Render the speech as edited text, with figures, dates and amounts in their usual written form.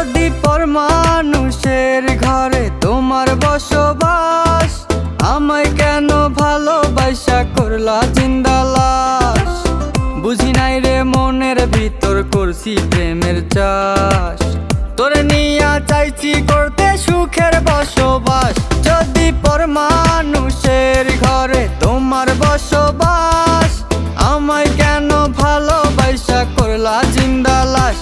যদি পর মানুষের ঘরে তোমার বসবাস, আমায় কেন ভালোবাসা করলা জিন্দা লাশ? বুঝি নাই রে মনের ভিতর করছি প্রেমের চাষ, তোরে নিয়া চাইছি করতে সুখের বসবাস। যদি পর মানুষের ঘরে তোমার বসবাস, আমায় কেন ভালোবাসা করলা জিন্দা লাশ?